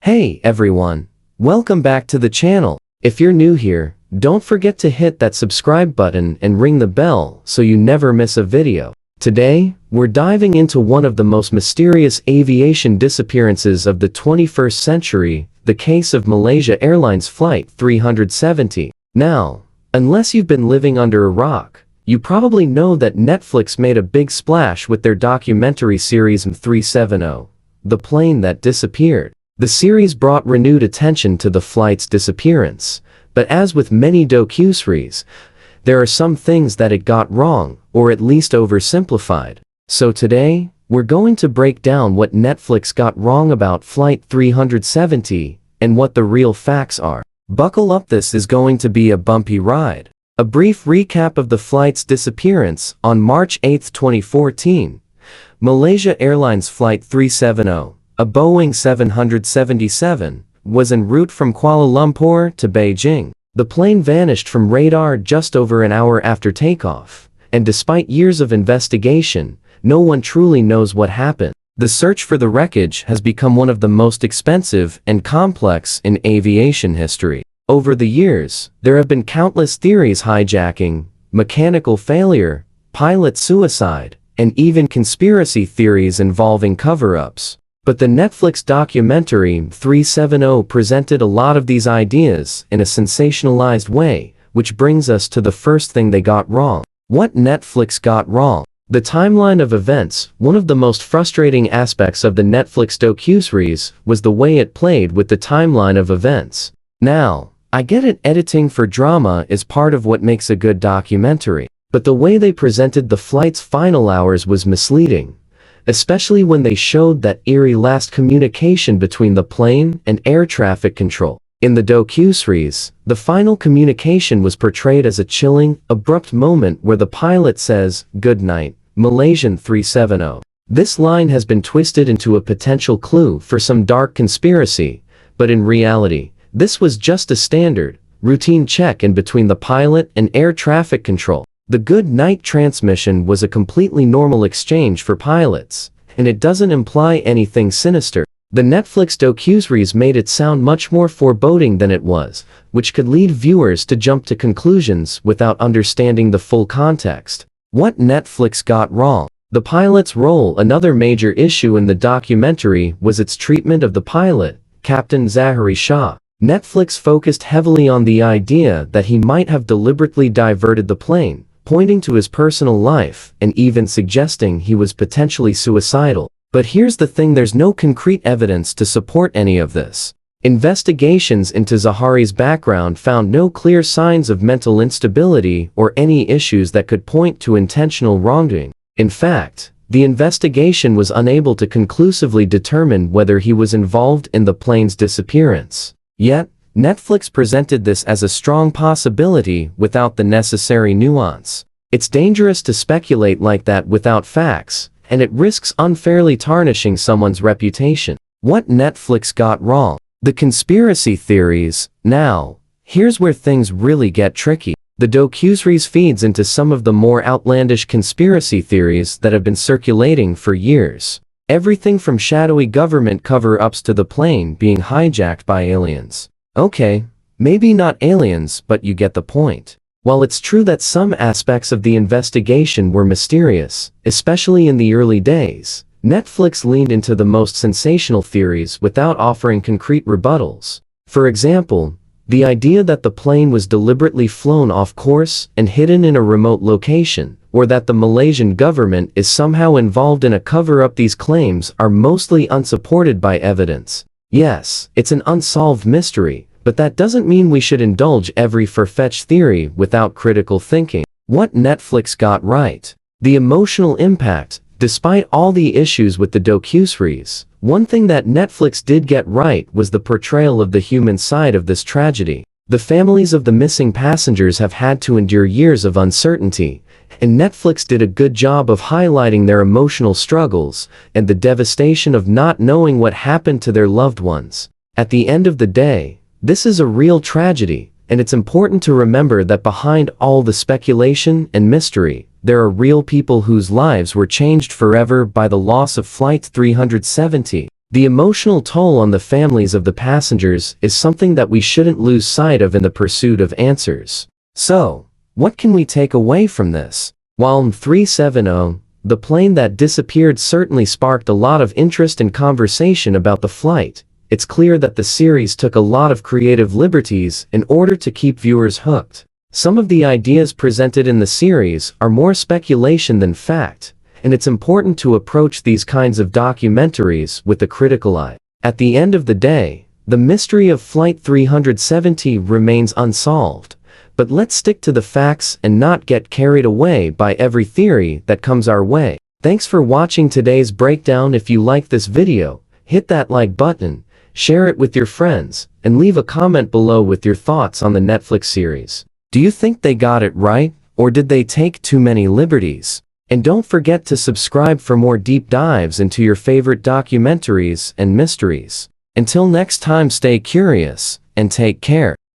Hey everyone, welcome back to the channel. If you're new here, don't forget to hit that subscribe button and ring the bell so you never miss a video. Today, we're diving into one of the most mysterious aviation disappearances of the 21st century, the case of Malaysia Airlines Flight 370. Now, unless you've been living under a rock, you probably know that Netflix made a big splash with their documentary series 370, The Plane That Disappeared. The series brought renewed attention to the flight's disappearance, but as with many docuseries, there are some things that it got wrong, or at least oversimplified. So today, we're going to break down what Netflix got wrong about Flight 370 and what the real facts are. Buckle up, this is going to be a bumpy ride. A brief recap of the flight's disappearance. On March 8, 2014, Malaysia Airlines Flight 370, a Boeing 777, was en route from Kuala Lumpur to Beijing. The plane vanished from radar just over an hour after takeoff, and despite years of investigation, no one truly knows what happened. The search for the wreckage has become one of the most expensive and complex in aviation history. Over the years, there have been countless theories: hijacking, mechanical failure, pilot suicide, and even conspiracy theories involving cover-ups. But the Netflix documentary 370 presented a lot of these ideas in a sensationalized way, which brings us to the first thing they got wrong. What Netflix got wrong? The timeline of events. One of the most frustrating aspects of the Netflix docuseries was the way it played with the timeline of events. Now, I get it, editing for drama is part of what makes a good documentary, but the way they presented the flight's final hours was misleading, especially when they showed that eerie last communication between the plane and air traffic control. In the docuseries, the final communication was portrayed as a chilling, abrupt moment where the pilot says, "Good night, Malaysian 370. This line has been twisted into a potential clue for some dark conspiracy, but in reality, this was just a standard, routine check-in between the pilot and air traffic control. The good night transmission was a completely normal exchange for pilots, and it doesn't imply anything sinister. The Netflix docuseries made it sound much more foreboding than it was, which could lead viewers to jump to conclusions without understanding the full context. What Netflix got wrong? The pilot's role. Another major issue in the documentary was its treatment of the pilot, Captain Zahari Shah. Netflix focused heavily on the idea that he might have deliberately diverted the plane, pointing to his personal life and even suggesting he was potentially suicidal. But here's the thing: there's no concrete evidence to support any of this. Investigations into Zahari's background found no clear signs of mental instability or any issues that could point to intentional wrongdoing. In fact, the investigation was unable to conclusively determine whether he was involved in the plane's disappearance. Yet, Netflix presented this as a strong possibility without the necessary nuance. It's dangerous to speculate like that without facts, and it risks unfairly tarnishing someone's reputation. What Netflix got wrong? The conspiracy theories. Now, here's where things really get tricky. The docuseries feeds into some of the more outlandish conspiracy theories that have been circulating for years. Everything from shadowy government cover-ups to the plane being hijacked by aliens. Okay, maybe not aliens, but you get the point. While it's true that some aspects of the investigation were mysterious, especially in the early days, Netflix leaned into the most sensational theories without offering concrete rebuttals. For example, the idea that the plane was deliberately flown off course and hidden in a remote location, or that the Malaysian government is somehow involved in a cover-up. These claims are mostly unsupported by evidence. Yes, it's an unsolved mystery, but that doesn't mean we should indulge every far-fetched theory without critical thinking. What Netflix got right? The emotional impact. Despite all the issues with the docuseries, one thing that Netflix did get right was the portrayal of the human side of this tragedy. The families of the missing passengers have had to endure years of uncertainty, and Netflix did a good job of highlighting their emotional struggles and the devastation of not knowing what happened to their loved ones. At the end of the day, this is a real tragedy, and it's important to remember that behind all the speculation and mystery, there are real people whose lives were changed forever by the loss of Flight 370. The emotional toll on the families of the passengers is something that we shouldn't lose sight of in the pursuit of answers. So, what can we take away from this? While 370, the plane that disappeared, certainly sparked a lot of interest and conversation about the flight, it's clear that the series took a lot of creative liberties in order to keep viewers hooked. Some of the ideas presented in the series are more speculation than fact, and it's important to approach these kinds of documentaries with a critical eye. At the end of the day, the mystery of Flight 370 remains unsolved, but let's stick to the facts and not get carried away by every theory that comes our way. Thanks for watching today's breakdown. If you like this video, hit that like button, share it with your friends, and leave a comment below with your thoughts on the Netflix series. Do you think they got it right, or did they take too many liberties? And don't forget to subscribe for more deep dives into your favorite documentaries and mysteries. Until next time, stay curious, and take care.